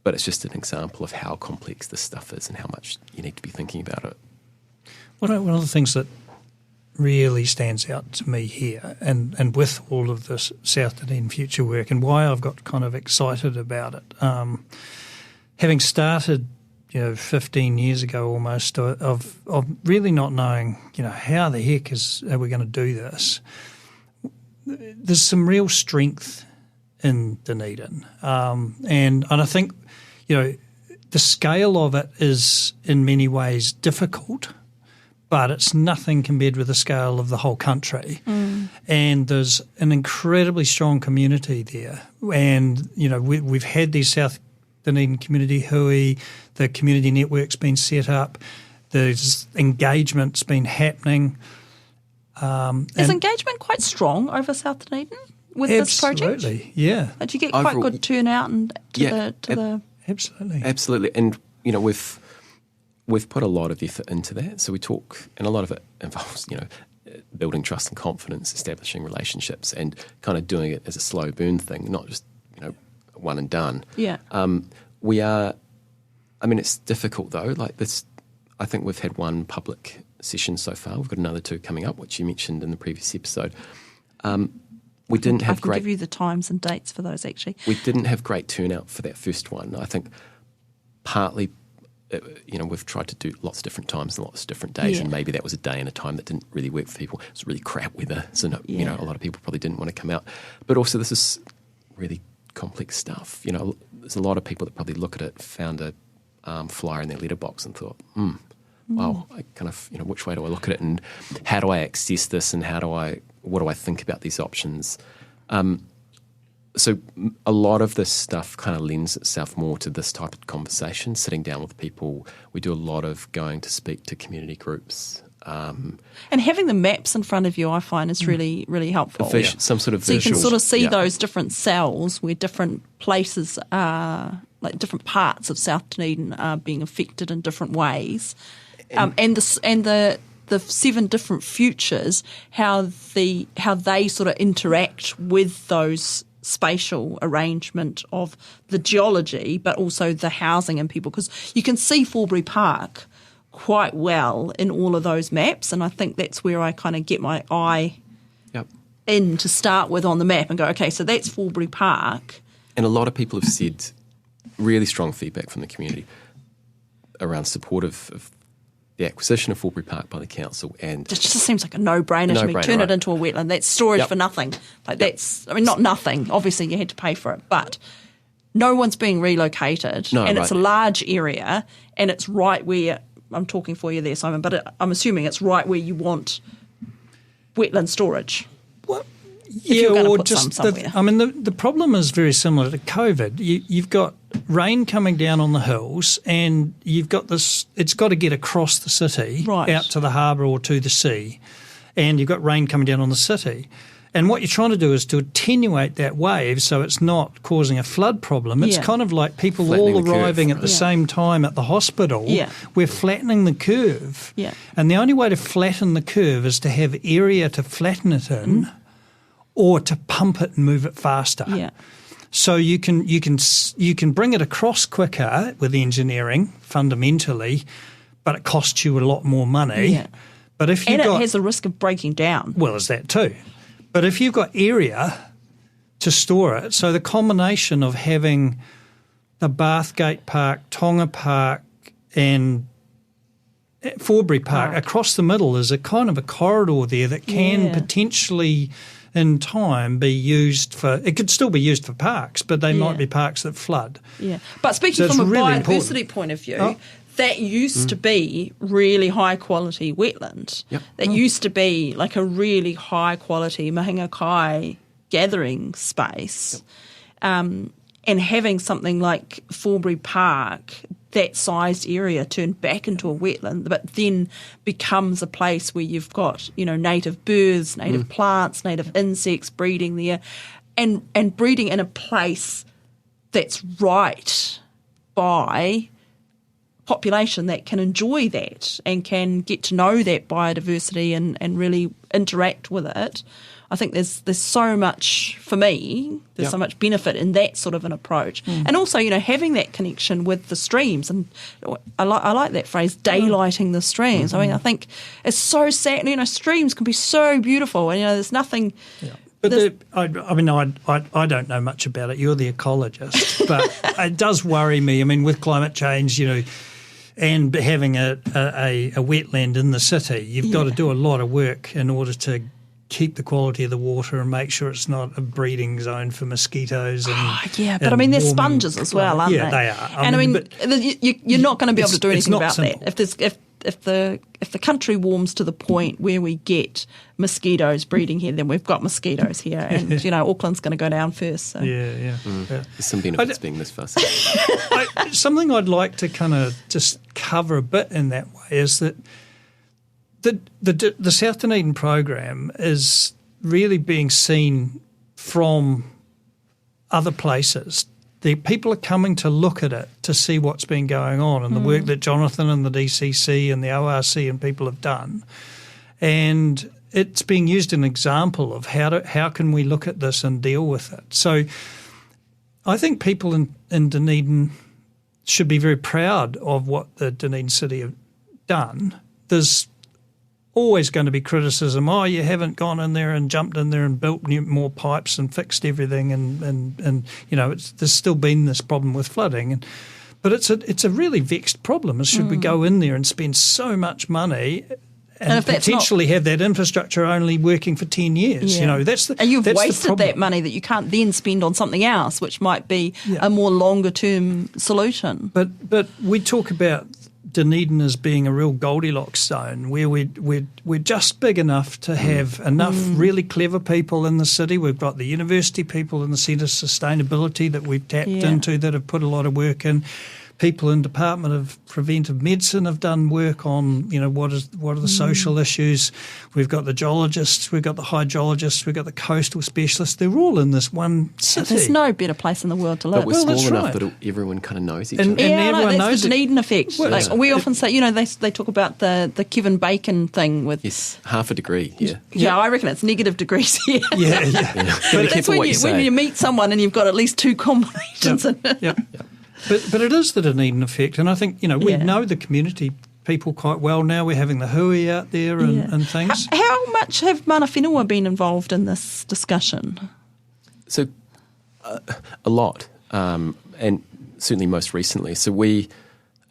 but it's just an example of how complex this stuff is and how much you need to be thinking about it. One of the things that really stands out to me here, and with all of this South Dunedin Future work, and why I've got kind of excited about it, having started, 15 years ago almost, of really not knowing, how the heck are we going to do this? There's some real strength in Dunedin, and I think, the scale of it is in many ways difficult, but it's nothing compared with the scale of the whole country. And there's an incredibly strong community there, and we've had these South Dunedin Community Hui, the community network's been set up, there's engagement's been happening. Is engagement quite strong over South Dunedin with this project? Absolutely, yeah. Did you get quite good turnout Absolutely. Absolutely. And, we've put a lot of effort into that. So we talk, and a lot of it involves, building trust and confidence, establishing relationships, and kind of doing it as a slow burn thing, not just one and done. Yeah. We are. I mean, it's difficult though. Like this, I think we've had one public session so far. We've got another 2 coming up, which you mentioned in the previous episode. We didn't have I can give you the times and dates for those, actually. We didn't have great turnout for that first one. I think partly, we've tried to do lots of different times and lots of different days, and maybe that was a day and a time that didn't really work for people. It was really crap weather, so a lot of people probably didn't want to come out. But also, this is really complex stuff. There's a lot of people that probably look at it, found a flyer in their letterbox and thought, wow, I kind of, which way do I look at it, and how do I access this, and what do I think about these options? So a lot of this stuff kind of lends itself more to this type of conversation, sitting down with people. We do a lot of going to speak to community groups. And having the maps in front of you, I find, is really, really helpful. Some sort of visual. So you can sort of see those different cells where different places are, like different parts of South Dunedin are being affected in different ways. And the 7 different futures, how they sort of interact with those spatial arrangement of the geology, but also the housing and people, because you can see Forbury Park quite well in all of those maps, and I think that's where I kind of get my eye in to start with on the map and go, okay, so that's Forbury Park. And a lot of people have said really strong feedback from the community around support of the acquisition of Forbury Park by the council, and it just seems like a no-brainer to me. Turn it into a wetland. That's storage for nothing. That's, I mean, not nothing. Obviously, you had to pay for it, but no one's being relocated, it's a large area, and it's right where I'm talking for you there, Simon. But I'm assuming it's right where you want wetland storage. Well, yeah, or just the problem is very similar to COVID. You've got rain coming down on the hills, and you've got this. It's got to get across the city out to the harbour or to the sea, and you've got rain coming down on the city. And what you're trying to do is to attenuate that wave so it's not causing a flood problem. It's kind of like people flattening all arriving at the same time at the hospital. Yeah. We're flattening the curve. Yeah. And the only way to flatten the curve is to have area to flatten it in or to pump it and move it faster. Yeah. So you can bring it across quicker with engineering fundamentally, but it costs you a lot more money. Yeah. But if it has a risk of breaking down. Well, there's that too. But if you've got area to store it, so the combination of having the Bathgate Park, Tonga Park and Forbury Park across the middle is a kind of a corridor there that can potentially in time be used for, it could still be used for parks, but they might be parks that flood. Yeah. But speaking from a biodiversity point of view, that used to be really high quality wetland. Yep. That used to be like a really high quality mahinga gathering space. Yep. And having something like Forbury Park, that sized area, turned back into a wetland, but then becomes a place where you've got, native birds, native plants, native insects breeding there, and breeding in a place that's right by population that can enjoy that and can get to know that biodiversity and really interact with it. I think there's so much, for me, there's so much benefit in that sort of an approach. And also, having that connection with the streams. And I like that phrase, daylighting the streams. I mean, I think it's so sad. Streams can be so beautiful and, there's nothing... Yeah. But I don't know much about it. You're the ecologist. But it does worry me. I mean, with climate change, and having a wetland in the city, you've got to do a lot of work in order to keep the quality of the water and make sure it's not a breeding zone for mosquitoes. But they're sponges as well, aren't they? Yeah, they are. You're not going to be able to do anything about that. If the country warms to the point where we get mosquitoes breeding here, then we've got mosquitoes here, and Auckland's going to go down first. So. Yeah. There's some benefits being this fussy. Something I'd like to kind of just cover a bit in that way is that the South Dunedin program is really being seen from other places. The people are coming to look at it to see what's been going on and the work that Jonathan and the DCC and the ORC and people have done. And it's being used as an example of how can we look at this and deal with it. So I think people in Dunedin should be very proud of what the Dunedin City have done. There's always going to be criticism. Oh, you haven't gone in there and jumped in there and built more pipes and fixed everything, and there's still been this problem with flooding. But it's a really vexed problem. Should we go in there and spend so much money and potentially have that infrastructure only working for 10 years? Yeah. And you've wasted the that money that you can't then spend on something else, which might be a more longer-term solution. But we talk about Dunedin as being a real Goldilocks zone where we're just big enough to have enough really clever people in the city. We've got the university people in the Centre of Sustainability that we've tapped into that have put a lot of work in. People in Department of Preventive Medicine have done work on, what are the social issues. We've got the geologists, we've got the hydrologists, we've got the coastal specialists. They're all in this one city. There's no better place in the world to live. But we're small enough that everyone kind of knows each other. And everyone knows that's the Dunedin effect. Well, we often say, they talk about the Kevin Bacon thing with... Yes, half a degree, yeah. Yeah, I reckon it's negative degrees here. Yeah. But that's when you meet someone and you've got at least two combinations in it. Yep. But it is the Dunedin effect, and I think, we know the community people quite well now. We're having the hui out there and things. How much have mana whenua been involved in this discussion? So, a lot, and certainly most recently. So we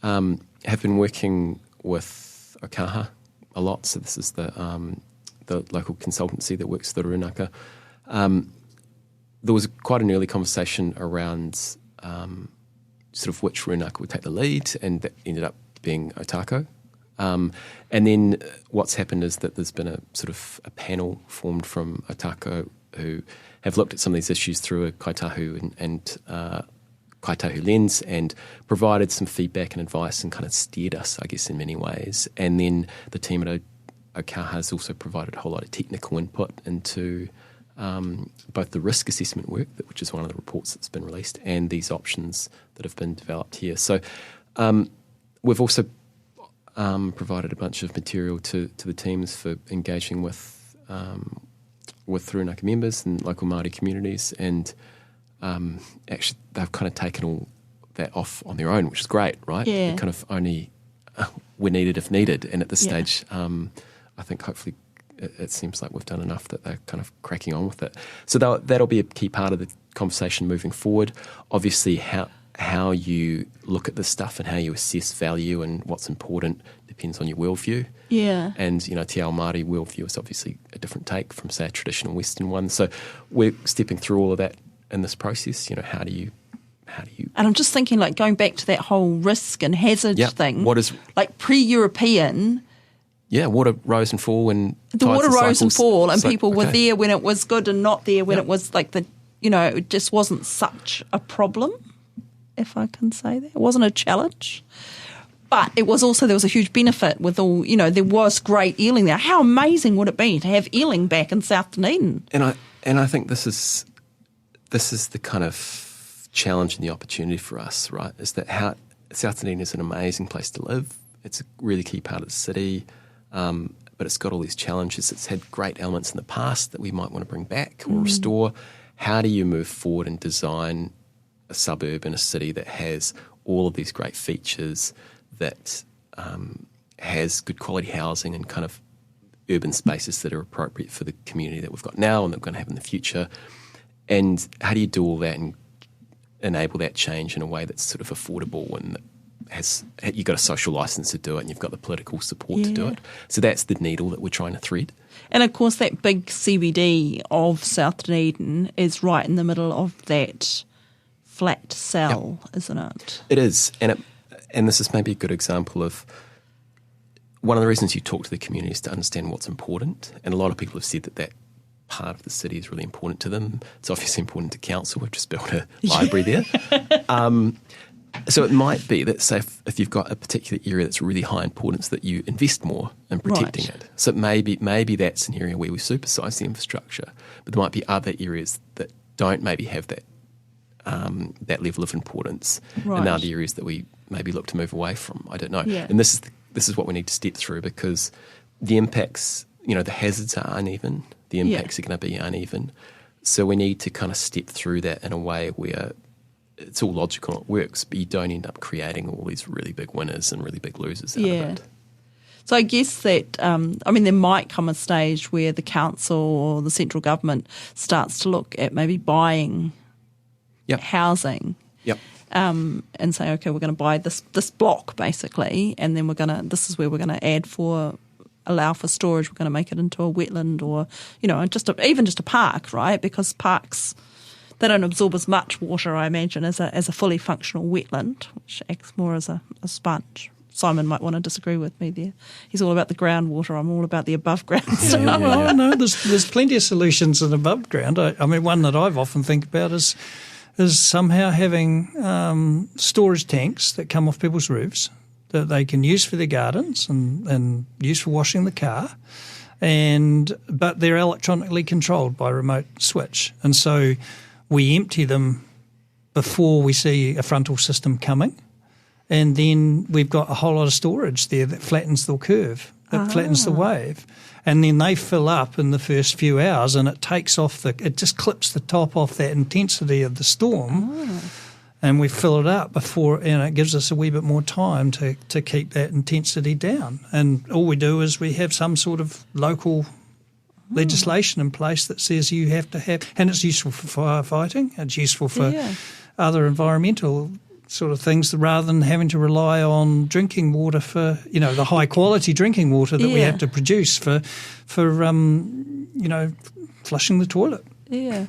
have been working with Okaha a lot. So this is the local consultancy that works with the Runaka. There was quite an early conversation around sort of which Runaka would take the lead, and that ended up being Otago. And then what's happened is that there's been a sort of a panel formed from Otago who have looked at some of these issues through a kaitahu and kaitahu lens and provided some feedback and advice and kind of steered us, I guess, in many ways. And then the team at Okaha has also provided a whole lot of technical input into both the risk assessment work, which is one of the reports that's been released, and these options that have been developed here. So we've also provided a bunch of material to the teams for engaging with Runaka members and local Māori communities, and actually they've kind of taken all that off on their own, which is great, right? Yeah. It kind of only we're needed if needed, and at this stage I think hopefully it seems like we've done enough that they're kind of cracking on with it. So that'll be a key part of the conversation moving forward. Obviously, how you look at this stuff and how you assess value and what's important depends on your worldview. Yeah. And, Te Ao Māori worldview is obviously a different take from, say, a traditional Western one. So we're stepping through all of that in this process. How do you... And I'm just thinking, like, going back to that whole risk and hazard thing. What is... Like, pre-European... Yeah, water rose and fall and the water rose and fall, and so, people were there when it was good and not there when it was like it just wasn't such a problem, if I can say that. It wasn't a challenge. But it was also, there was a huge benefit with all, there was great eeling there. How amazing would it be to have eeling back in South Dunedin? And I think this is the kind of challenge and the opportunity for us, right? Is that how South Dunedin is an amazing place to live. It's a really key part of the city. But it's got all these challenges. It's had great elements in the past that we might want to bring back or restore. How do you move forward and design a suburb in a city that has all of these great features, that has good quality housing and kind of urban spaces that are appropriate for the community that we've got now and that we're going to have in the future? And how do you do all that and enable that change in a way that's sort of affordable and you've got a social license to do it and you've got the political support to do it. So that's the needle that we're trying to thread. And of course that big CBD of South Dunedin is right in the middle of that flat cell, isn't it? It is. And this is maybe a good example of one of the reasons you talk to the community is to understand what's important. And a lot of people have said that part of the city is really important to them. It's obviously important to council. We've just built a library there. So it might be that, say, if you've got a particular area that's really high importance, that you invest more in protecting it. So maybe that's an area where we supersize the infrastructure, but there might be other areas that don't maybe have that level of importance, and other areas that we maybe look to move away from. I don't know. Yeah. And this is what we need to step through, because the impacts the hazards are uneven, the impacts are going to be uneven. So we need to kind of step through that in a way where it's all logical and it works, but you don't end up creating all these really big winners and really big losers out of it. So I guess that, there might come a stage where the council or the central government starts to look at maybe buying housing. Yep. And say, okay, we're going to buy this block basically, and then this is where we're going to allow for storage. We're going to make it into a wetland, or even just a park, right? Because parks, they don't absorb as much water, I imagine, as a fully functional wetland, which acts more as a sponge. Simon might want to disagree with me there. He's all about the groundwater. I'm all about the above ground stuff. Well, no, there's plenty of solutions in above ground. I mean, one that I've often think about is somehow having storage tanks that come off people's roofs that they can use for their gardens and use for washing the car, but they're electronically controlled by remote switch. And so we empty them before we see a frontal system coming, and then we've got a whole lot of storage there that flattens the curve, that flattens the wave. And then they fill up in the first few hours, and it takes off it just clips the top off that intensity of the storm, and we fill it up before, and it gives us a wee bit more time to keep that intensity down. And all we do is we have some sort of local legislation in place that says you have to have, and it's useful for firefighting, it's useful for other environmental sort of things, rather than having to rely on drinking water for, the high quality drinking water that we have to produce for flushing the toilet. Yeah.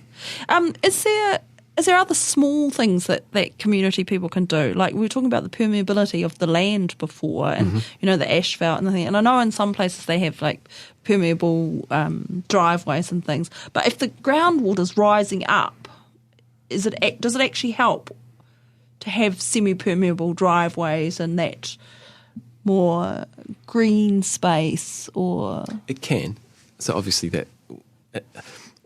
Is there other small things that community people can do? Like we were talking about the permeability of the land before, and the asphalt and the thing. And I know in some places they have like permeable driveways and things. But if the groundwater's rising up, does it actually help to have semi-permeable driveways and that more green space? Or it can. So obviously that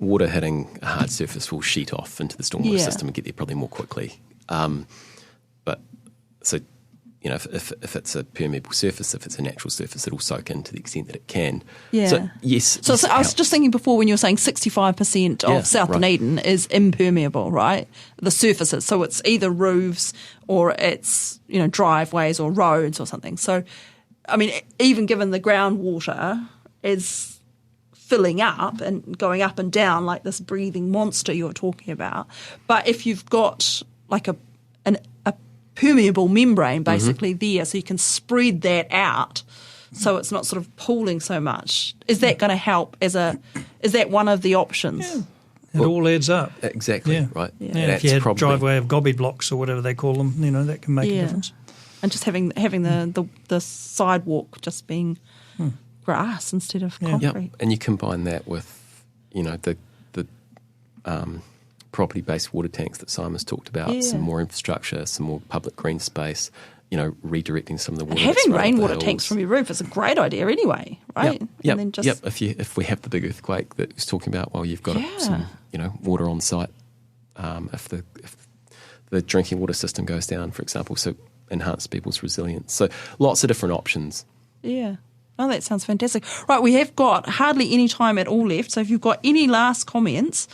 water hitting a hard surface will sheet off into the stormwater system and get there probably more quickly. But so, if it's a permeable surface, if it's a natural surface, it'll soak in to the extent that it can. Yeah. So, yes. So I was just thinking before, when you were saying 65% of South Dunedin is impermeable, right? The surfaces. So it's either roofs or it's, driveways or roads or something. So, I mean, even given the groundwater is filling up and going up and down like this breathing monster you're talking about, but if you've got like a permeable membrane basically there, so you can spread that out so it's not sort of pooling so much, is that going to help is that one of the options? It all adds up. Exactly, right. Yeah, if you had a driveway of gobby blocks or whatever they call them, that can make a difference. And just having the sidewalk just being grass instead of concrete. Yep. And you combine that with, the property-based water tanks that Simon's talked about, some more infrastructure, some more public green space, redirecting some of the water. And having rainwater tanks from your roof is a great idea anyway, right? Yep. And then If we have the big earthquake that he was talking about, you've got some, water on site. If the drinking water system goes down, for example, so enhance people's resilience. So lots of different options. Yeah. Oh, that sounds fantastic. Right, we have got hardly any time at all left, so if you've got any last comments,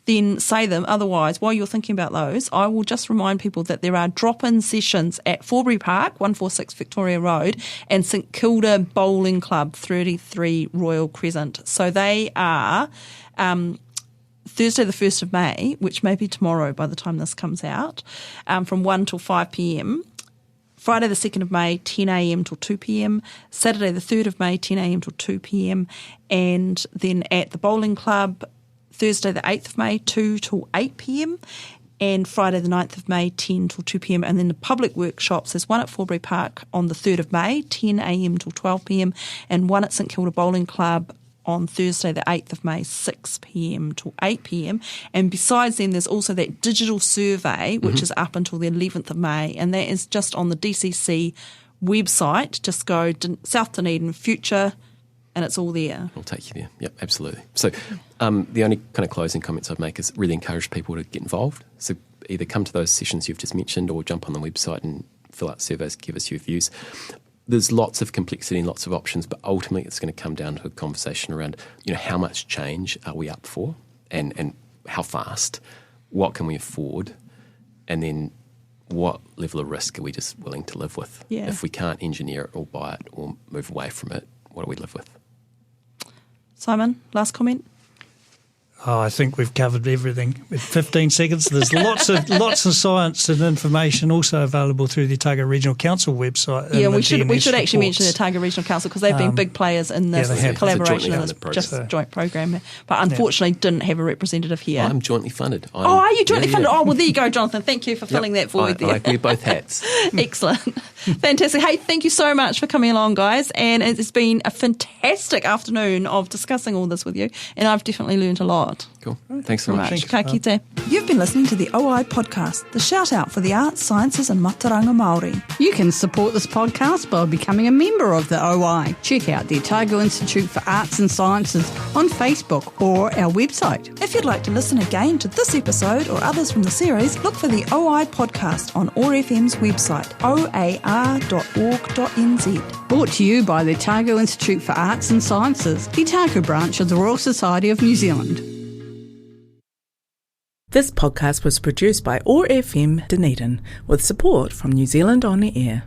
then say them. Otherwise, while you're thinking about those, I will just remind people that there are drop-in sessions at Forbury Park, 146 Victoria Road, and St Kilda Bowling Club, 33 Royal Crescent. So they are Thursday the 1st of May, which may be tomorrow by the time this comes out, from 1 till 5 p.m, Friday the 2nd of May, 10 a.m. till 2 p.m, Saturday the 3rd of May, 10 a.m. till 2 p.m, and then at the Bowling Club, Thursday the 8th of May, 2 till 8 p.m, and Friday the 9th of May, 10 till 2 p.m. And then the public workshops, there's one at Forbury Park on the 3rd of May, 10 a.m. till 12 p.m, and one at St Kilda Bowling Club on Thursday the 8th of May, 6 p.m. till 8 p.m. And besides them, there's also that digital survey, which is up until the 11th of May, and that is just on the DCC website. Just go South Dunedin Future, and it's all there. I'll take you there. Yep, absolutely. So the only kind of closing comments I'd make is really encourage people to get involved. So either come to those sessions you've just mentioned or jump on the website and fill out surveys, give us your views. there's lots of complexity and lots of options, but ultimately it's going to come down to a conversation around, how much change are we up for and how fast, what can we afford, and then what level of risk are we just willing to live with? Yeah. If we can't engineer it or buy it or move away from it, what do we live with? Simon, last comment? Oh, I think we've covered everything. With 15 seconds, there's lots of science and information also available through the Otago Regional Council website. Yeah, and we the should GNS actually mention the reports. Otago Regional Council because they've been big players in this they have. collaboration It's a and jointly this funded just joint program. But unfortunately, didn't have a representative here. I'm jointly funded. Are you jointly funded? Oh, well, there you go, Jonathan. Thank you for filling that void there. I wear both hats. Excellent. Fantastic. Hey, thank you so much for coming along, guys. And it's been a fantastic afternoon of discussing all this with you. And I've definitely learned a lot. Cool. Thanks so much. Thanks. Ka kite. You've been listening to the OI podcast, the shout out for the arts, sciences and mataranga Māori. You can support this podcast by becoming a member of the OI. Check out the Otago Institute for Arts and Sciences on Facebook or our website. If you'd like to listen again to this episode or others from the series, look for the OI podcast on OAR FM's website, oar.org.nz. Brought to you by the Otago Institute for Arts and Sciences, the Otago branch of the Royal Society of New Zealand. This podcast was produced by OAR FM Dunedin with support from New Zealand On the Air.